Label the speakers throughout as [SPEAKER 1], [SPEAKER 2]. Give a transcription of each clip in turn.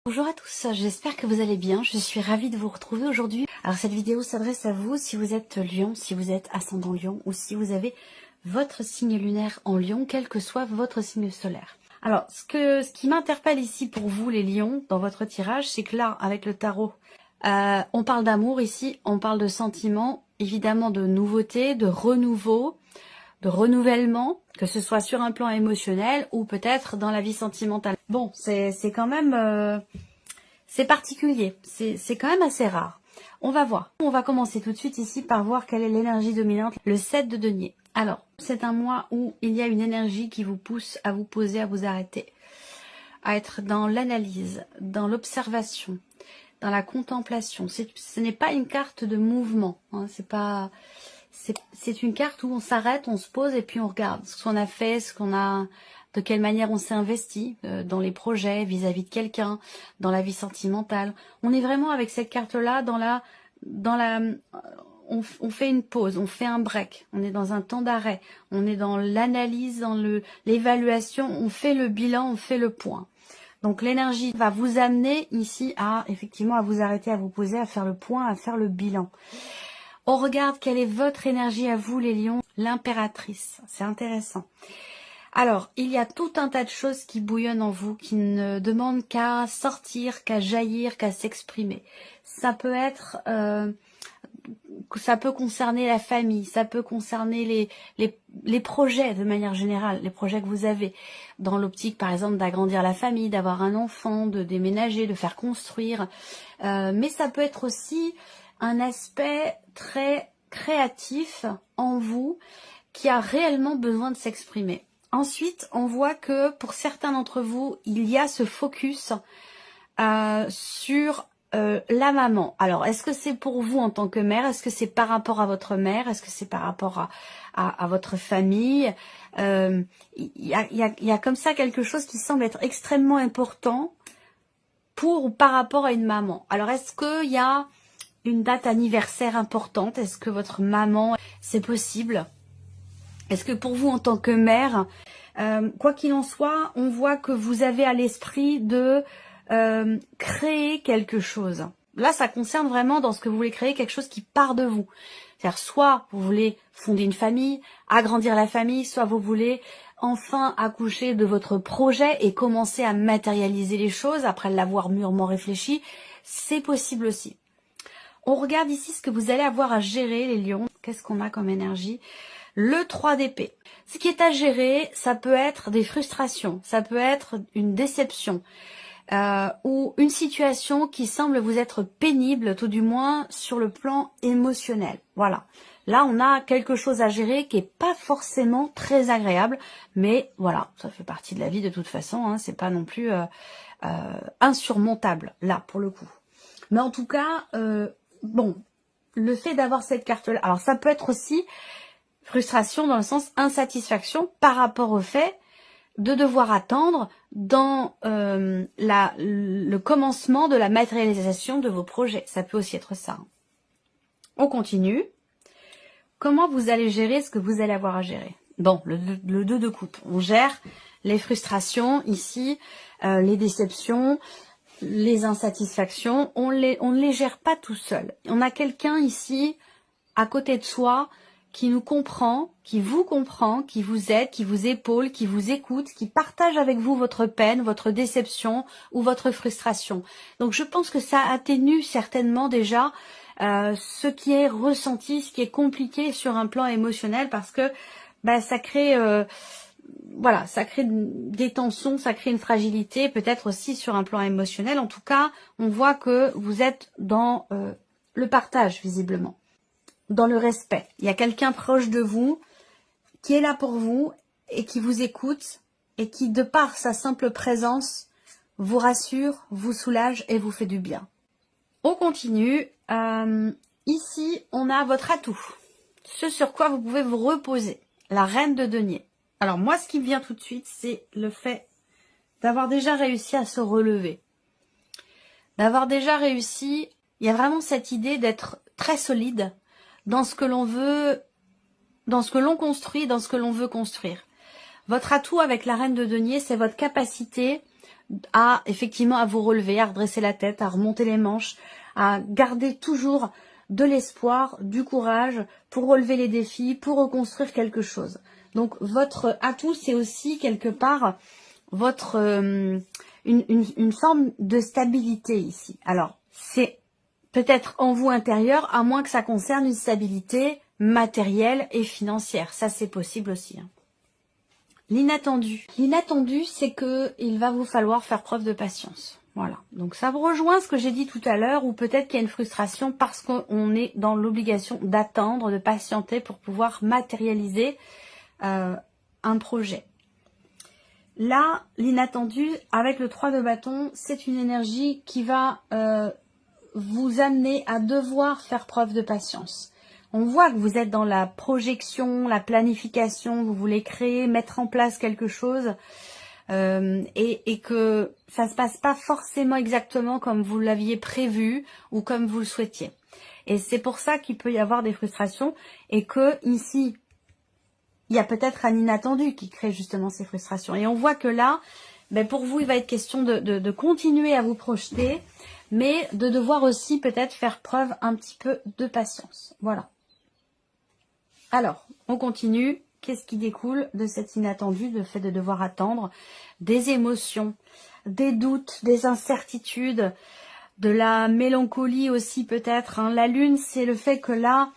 [SPEAKER 1] Bonjour à tous, j'espère que vous allez bien, je suis ravie de vous retrouver aujourd'hui. Alors cette vidéo s'adresse à vous si vous êtes Lion, si vous êtes ascendant Lion ou si vous avez votre signe lunaire en Lion, quel que soit votre signe solaire. Alors ce qui m'interpelle ici pour vous les Lions dans votre tirage, c'est que là avec le tarot, on parle d'amour ici, on parle de sentiments, évidemment de nouveautés, de renouveau, de renouvellement, que ce soit sur un plan émotionnel ou peut-être dans la vie sentimentale. Bon, c'est quand même... c'est particulier, c'est quand même assez rare. On va voir. On va commencer tout de suite ici par voir quelle est l'énergie dominante, le 7 de denier. Alors, c'est un mois où il y a une énergie qui vous pousse à vous poser, à vous arrêter, à être dans l'analyse, dans l'observation, dans la contemplation. Ce n'est pas une carte de mouvement, hein, c'est une carte où on s'arrête, on se pose et puis on regarde ce qu'on a fait, de quelle manière on s'est investi dans les projets, vis-à-vis de quelqu'un, dans la vie sentimentale. On est vraiment avec cette carte-là on fait une pause, on fait un break, on est dans un temps d'arrêt, on est dans l'analyse, dans l'évaluation, on fait le bilan, on fait le point. Donc l'énergie va vous amener ici effectivement à vous arrêter, à vous poser, à faire le point, à faire le bilan. On regarde quelle est votre énergie à vous les lions, l'impératrice, c'est intéressant. Alors, il y a tout un tas de choses qui bouillonnent en vous, qui ne demandent qu'à sortir, qu'à jaillir, qu'à s'exprimer. Ça peut être, ça peut concerner la famille, ça peut concerner les projets de manière générale, les projets que vous avez, dans l'optique par exemple d'agrandir la famille, d'avoir un enfant, de déménager, de faire construire. Mais ça peut être aussi un aspect très créatif en vous qui a réellement besoin de s'exprimer. Ensuite, on voit que pour certains d'entre vous, il y a ce focus sur la maman. Alors, est-ce que c'est pour vous en tant que mère? Est-ce que c'est par rapport à votre mère? Est-ce que c'est par rapport à votre famille? Il y a comme ça quelque chose qui semble être extrêmement important pour ou par rapport à une maman. Alors, est-ce qu'il y a une date anniversaire importante? Est-ce que votre maman, c'est possible? Est-ce que pour vous en tant que mère, quoi qu'il en soit, on voit que vous avez à l'esprit de créer quelque chose. Là, ça concerne vraiment dans ce que vous voulez créer, quelque chose qui part de vous. C'est-à-dire soit vous voulez fonder une famille, agrandir la famille, soit vous voulez enfin accoucher de votre projet et commencer à matérialiser les choses après l'avoir mûrement réfléchi. C'est possible aussi. On regarde ici ce que vous allez avoir à gérer, les lions. Qu'est-ce qu'on a comme énergie? Le 3 d'épée. Ce qui est à gérer, ça peut être des frustrations, ça peut être une déception ou une situation qui semble vous être pénible, tout du moins sur le plan émotionnel. Voilà. Là, on a quelque chose à gérer qui est pas forcément très agréable, mais voilà, ça fait partie de la vie de toute façon. Hein, c'est pas non plus insurmontable là pour le coup. Mais en tout cas, bon, le fait d'avoir cette carte-là, alors ça peut être aussi frustration dans le sens insatisfaction par rapport au fait de devoir attendre dans le commencement de la matérialisation de vos projets. Ça peut aussi être ça. On continue. Comment vous allez gérer ce que vous allez avoir à gérer? Bon, le 2 de coupe. On gère les frustrations ici, les déceptions, les insatisfactions. On ne les gère pas tout seul. On a quelqu'un ici à côté de soi qui nous comprend, qui vous aide, qui vous épaule, qui vous écoute, qui partage avec vous votre peine, votre déception ou votre frustration. Donc je pense que ça atténue certainement déjà ce qui est ressenti, ce qui est compliqué sur un plan émotionnel parce que ça crée voilà, ça crée des tensions, ça crée une fragilité, peut-être aussi sur un plan émotionnel. En tout cas, on voit que vous êtes dans le partage visiblement. Dans le respect. Il y a quelqu'un proche de vous qui est là pour vous et qui vous écoute et qui, de par sa simple présence, vous rassure, vous soulage et vous fait du bien. On continue. Ici, on a votre atout. Ce sur quoi vous pouvez vous reposer. La reine de denier. Alors moi, ce qui me vient tout de suite, c'est le fait d'avoir déjà réussi à se relever. D'avoir déjà réussi, il y a vraiment cette idée d'être très solide dans ce que l'on veut, dans ce que l'on construit, dans ce que l'on veut construire. Votre atout avec la reine de denier, c'est votre capacité à effectivement à vous relever, à redresser la tête, à remonter les manches, à garder toujours de l'espoir, du courage pour relever les défis, pour reconstruire quelque chose. Donc votre atout, c'est aussi quelque part votre une forme de stabilité ici. Alors, c'est peut-être en vous intérieur, à moins que ça concerne une stabilité matérielle et financière. Ça, c'est possible aussi. Hein. L'inattendu. L'inattendu, c'est que il va vous falloir faire preuve de patience. Voilà. Donc ça vous rejoint ce que j'ai dit tout à l'heure, ou peut-être qu'il y a une frustration parce qu'on est dans l'obligation d'attendre, de patienter pour pouvoir matérialiser un projet. Là, l'inattendu, avec le 3 de bâton, c'est une énergie qui va vous amener à devoir faire preuve de patience. On voit que vous êtes dans la projection, la planification, vous voulez créer, mettre en place quelque chose et que ça ne se passe pas forcément exactement comme vous l'aviez prévu ou comme vous le souhaitiez. Et c'est pour ça qu'il peut y avoir des frustrations et que ici, il y a peut-être un inattendu qui crée justement ces frustrations. Et on voit que là, ben pour vous, il va être question de continuer à vous projeter, mais de devoir aussi peut-être faire preuve un petit peu de patience. Voilà. Alors, on continue. Qu'est-ce qui découle de cet inattendu, le fait de devoir attendre? Des émotions, des doutes, des incertitudes, de la mélancolie aussi peut-être. Hein. La lune, c'est le fait que là,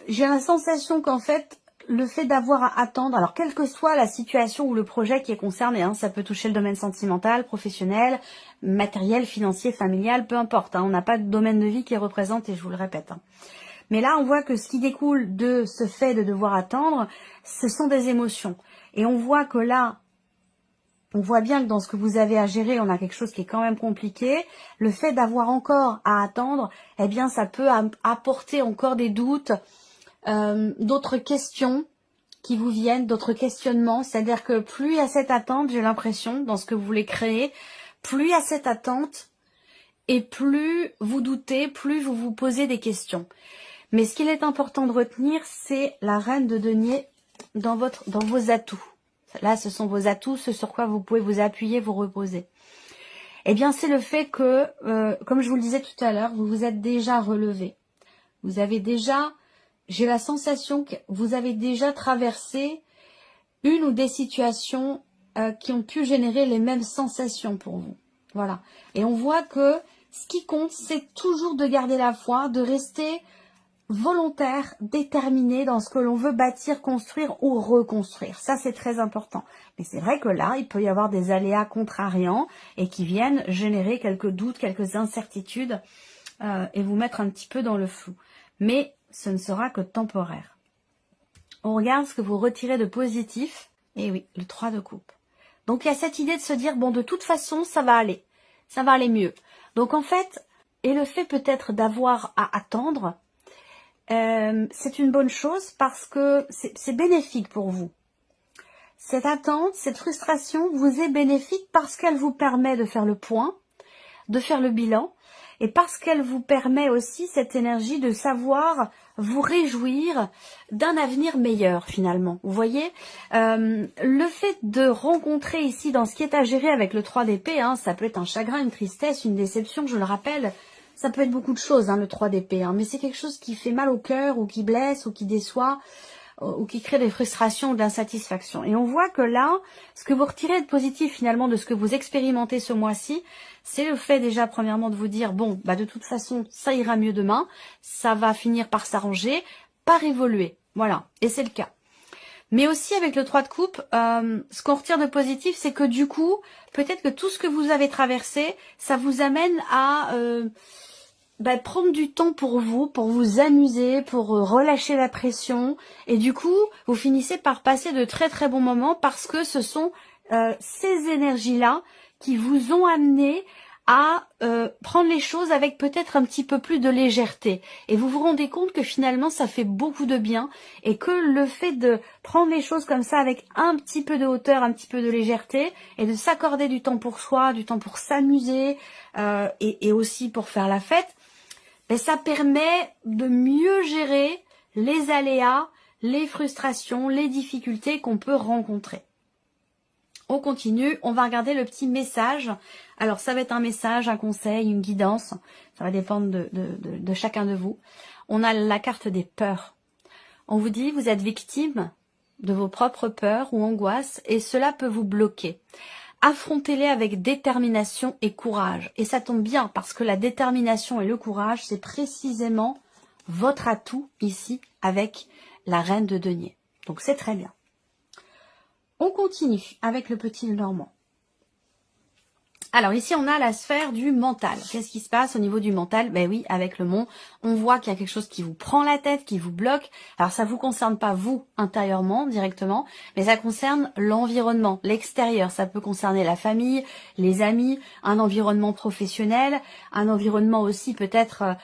[SPEAKER 1] j'ai la sensation qu'en fait, le fait d'avoir à attendre, alors quelle que soit la situation ou le projet qui est concerné, hein, ça peut toucher le domaine sentimental, professionnel, matériel, financier, familial, peu importe. Hein, on n'a pas de domaine de vie qui est représenté, je vous le répète. Hein. Mais là, on voit que ce qui découle de ce fait de devoir attendre, ce sont des émotions. Et on voit que là, on voit bien que dans ce que vous avez à gérer, on a quelque chose qui est quand même compliqué. Le fait d'avoir encore à attendre, eh bien, ça peut apporter encore des doutes, d'autres questions qui vous viennent, d'autres questionnements. C'est-à-dire que plus il y a cette attente, j'ai l'impression, dans ce que vous voulez créer, plus il y a cette attente et plus vous doutez, plus vous vous posez des questions. Mais ce qu'il est important de retenir, c'est la reine de denier dans vos atouts. Là, ce sont vos atouts, ce sur quoi vous pouvez vous appuyer, vous reposer. Eh bien, c'est le fait que, comme je vous le disais tout à l'heure, vous vous êtes déjà relevé. Vous avez déjà, j'ai la sensation que vous avez déjà traversé une ou des situations qui ont pu générer les mêmes sensations pour vous. Voilà. Et on voit que ce qui compte, c'est toujours de garder la foi, de rester volontaire, déterminé dans ce que l'on veut bâtir, construire ou reconstruire. Ça, c'est très important. Mais c'est vrai que là, il peut y avoir des aléas contrariants et qui viennent générer quelques doutes, quelques incertitudes et vous mettre un petit peu dans le flou. Mais ce ne sera que temporaire. On regarde ce que vous retirez de positif. Et oui, le 3 de coupe. Donc, il y a cette idée de se dire, bon, de toute façon, ça va aller. Ça va aller mieux. Donc, en fait, et le fait peut-être d'avoir à attendre, c'est une bonne chose parce que c'est bénéfique pour vous. Cette attente, cette frustration vous est bénéfique parce qu'elle vous permet de faire le point, de faire le bilan, et parce qu'elle vous permet aussi cette énergie de savoir vous réjouir d'un avenir meilleur finalement. Vous voyez, le fait de rencontrer ici dans ce qui est à gérer avec le 3 d'épée, hein, ça peut être un chagrin, une tristesse, une déception, je le rappelle. Ça peut être beaucoup de choses, hein, le 3 d'épée, hein, mais c'est quelque chose qui fait mal au cœur, ou qui blesse, ou qui déçoit, ou qui crée des frustrations ou de l'insatisfaction. Et on voit que là, ce que vous retirez de positif finalement de ce que vous expérimentez ce mois-ci, c'est le fait déjà premièrement de vous dire, bon, bah de toute façon, ça ira mieux demain, ça va finir par s'arranger, par évoluer. Voilà, et c'est le cas. Mais aussi avec le 3 de coupe, ce qu'on retire de positif, c'est que du coup, peut-être que tout ce que vous avez traversé, ça vous amène à prendre du temps pour vous amuser, pour relâcher la pression. Et du coup, vous finissez par passer de très très bons moments parce que ce sont ces énergies-là qui vous ont amené à prendre les choses avec peut-être un petit peu plus de légèreté. Et vous vous rendez compte que finalement, ça fait beaucoup de bien et que le fait de prendre les choses comme ça avec un petit peu de hauteur, un petit peu de légèreté et de s'accorder du temps pour soi, du temps pour s'amuser et aussi pour faire la fête, ben, ça permet de mieux gérer les aléas, les frustrations, les difficultés qu'on peut rencontrer. On continue, on va regarder le petit message. Alors, ça va être un message, un conseil, une guidance. Ça va dépendre de chacun de vous. On a la carte des peurs. On vous dit, vous êtes victime de vos propres peurs ou angoisses et cela peut vous bloquer. Affrontez-les avec détermination et courage. Et ça tombe bien parce que la détermination et le courage, c'est précisément votre atout ici avec la reine de denier. Donc, c'est très bien. On continue avec le petit Normand. Alors ici, on a la sphère du mental. Qu'est-ce qui se passe au niveau du mental? Ben oui, avec le mont, on voit qu'il y a quelque chose qui vous prend la tête, qui vous bloque. Alors ça vous concerne pas vous intérieurement directement, mais ça concerne l'environnement, l'extérieur. Ça peut concerner la famille, les amis, un environnement professionnel, un environnement aussi peut-être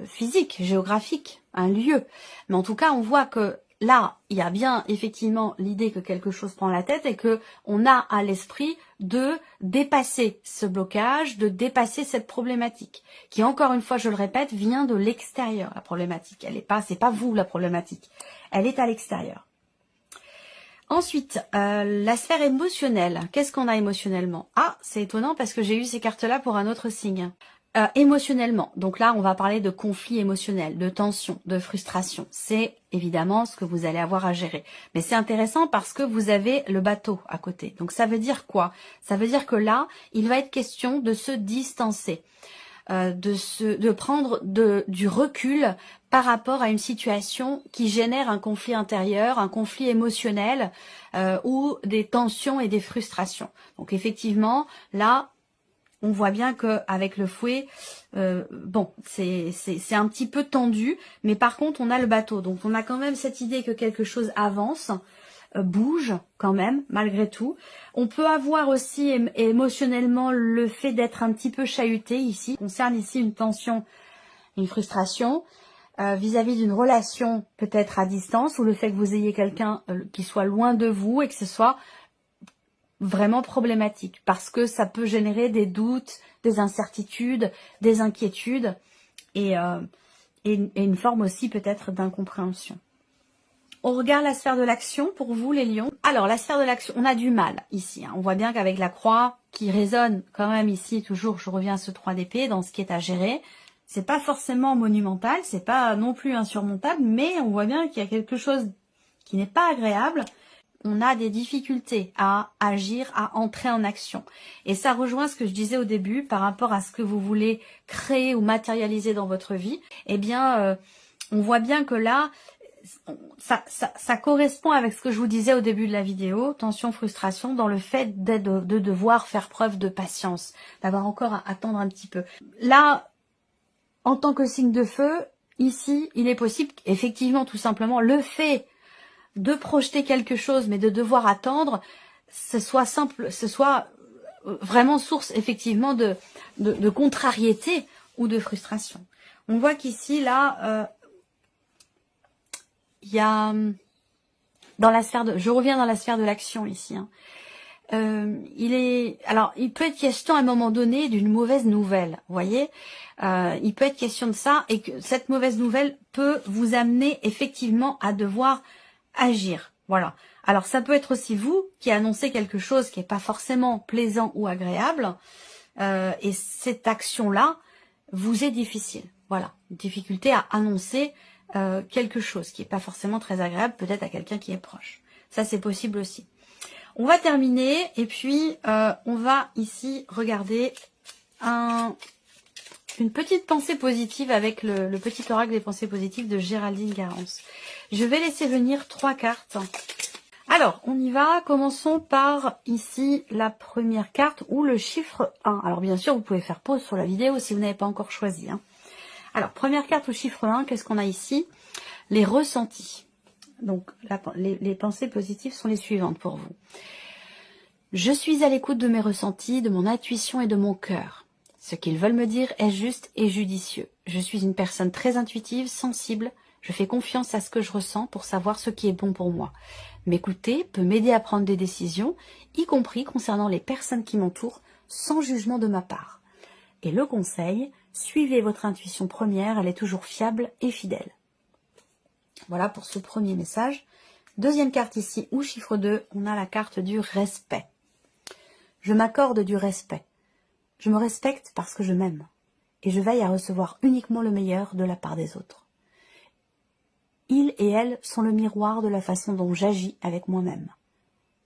[SPEAKER 1] physique, géographique, un lieu. Mais en tout cas, on voit que là, il y a bien effectivement l'idée que quelque chose prend la tête et que on a à l'esprit de dépasser ce blocage, de dépasser cette problématique, qui encore une fois, je le répète, vient de l'extérieur. La problématique, elle est pas, c'est pas vous la problématique, elle est à l'extérieur. Ensuite, la sphère émotionnelle. Qu'est-ce qu'on a émotionnellement? Ah, c'est étonnant parce que j'ai eu ces cartes-là pour un autre signe. Émotionnellement, donc là on va parler de conflit émotionnel, de tension, de frustration. C'est évidemment ce que vous allez avoir à gérer. Mais c'est intéressant parce que vous avez le bateau à côté. Donc ça veut dire quoi? Ça veut dire que là, il va être question de se distancer, de prendre du recul par rapport à une situation qui génère un conflit intérieur, un conflit émotionnel ou des tensions et des frustrations. Donc effectivement, là, on voit bien que avec le fouet, bon, c'est un petit peu tendu, mais par contre, on a le bateau. Donc, on a quand même cette idée que quelque chose avance, bouge quand même, malgré tout. On peut avoir aussi émotionnellement le fait d'être un petit peu chahuté ici. Ça concerne ici une tension, une frustration vis-à-vis d'une relation peut-être à distance ou le fait que vous ayez quelqu'un qui soit loin de vous et que ce soit vraiment problématique parce que ça peut générer des doutes, des incertitudes, des inquiétudes et une forme aussi peut-être d'incompréhension. On regarde la sphère de l'action pour vous les lions. Alors la sphère de l'action, on a du mal ici. Hein. On voit bien qu'avec la croix qui résonne quand même ici, toujours je reviens à ce 3 d'épée dans ce qui est à gérer. C'est pas forcément monumental, c'est pas non plus insurmontable, mais on voit bien qu'il y a quelque chose qui n'est pas agréable. On a des difficultés à agir, à entrer en action. Et ça rejoint ce que je disais au début par rapport à ce que vous voulez créer ou matérialiser dans votre vie. Eh bien, on voit bien que là, ça correspond avec ce que je vous disais au début de la vidéo, tension, frustration, dans le fait de devoir faire preuve de patience, d'avoir encore à attendre un petit peu. Là, en tant que signe de feu, ici, il est possible qu'effectivement, tout simplement, le fait de projeter quelque chose, mais de devoir attendre, ce soit vraiment source effectivement de contrariété ou de frustration. On voit qu'ici, là, il y a dans la sphère je reviens dans la sphère de l'action ici. Hein. Il peut être question à un moment donné d'une mauvaise nouvelle, vous voyez. Il peut être question de ça et que cette mauvaise nouvelle peut vous amener effectivement à devoir agir, voilà. Alors ça peut être aussi vous qui annoncez quelque chose qui n'est pas forcément plaisant ou agréable, et cette action-là vous est difficile, voilà. Une difficulté à annoncer quelque chose qui n'est pas forcément très agréable, peut-être à quelqu'un qui est proche. Ça c'est possible aussi. On va terminer et puis on va ici regarder une petite pensée positive avec le petit oracle des pensées positives de Géraldine Garance. Je vais laisser venir 3 cartes. Alors, on y va. Commençons par ici la première carte ou le chiffre 1. Alors bien sûr, vous pouvez faire pause sur la vidéo si vous n'avez pas encore choisi. Hein. Alors, première carte au chiffre 1, qu'est-ce qu'on a ici? Les ressentis. Donc, les pensées positives sont les suivantes pour vous. Je suis à l'écoute de mes ressentis, de mon intuition et de mon cœur. Ce qu'ils veulent me dire est juste et judicieux. Je suis une personne très intuitive, sensible. Je fais confiance à ce que je ressens pour savoir ce qui est bon pour moi. M'écouter peut m'aider à prendre des décisions, y compris concernant les personnes qui m'entourent, sans jugement de ma part. Et le conseil, suivez votre intuition première, elle est toujours fiable et fidèle. Voilà pour ce premier message. Deuxième carte ici, ou chiffre 2, on a la carte du respect. Je m'accorde du respect. Je me respecte parce que je m'aime. Et je veille à recevoir uniquement le meilleur de la part des autres. Ils et elles sont le miroir de la façon dont j'agis avec moi-même.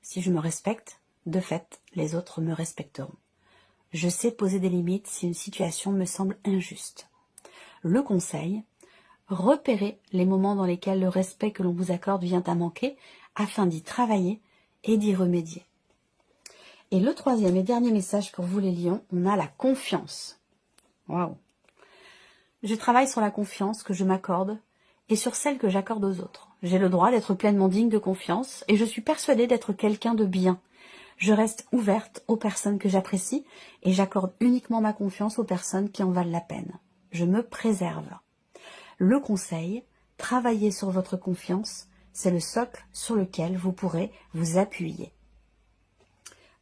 [SPEAKER 1] Si je me respecte, de fait, les autres me respecteront. Je sais poser des limites si une situation me semble injuste. Le conseil, repérez les moments dans lesquels le respect que l'on vous accorde vient à manquer afin d'y travailler et d'y remédier. Et le troisième et dernier message pour vous les lions, on a la confiance. Waouh! Je travaille sur la confiance que je m'accorde et sur celle que j'accorde aux autres. J'ai le droit d'être pleinement digne de confiance et je suis persuadée d'être quelqu'un de bien. Je reste ouverte aux personnes que j'apprécie et j'accorde uniquement ma confiance aux personnes qui en valent la peine. Je me préserve. Le conseil, travaillez sur votre confiance, c'est le socle sur lequel vous pourrez vous appuyer.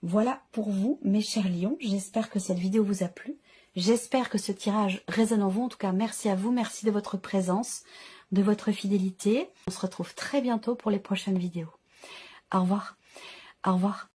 [SPEAKER 1] Voilà pour vous, mes chers lions. J'espère que cette vidéo vous a plu. J'espère que ce tirage résonne en vous. En tout cas, merci à vous. Merci de votre présence, de votre fidélité. On se retrouve très bientôt pour les prochaines vidéos. Au revoir. Au revoir.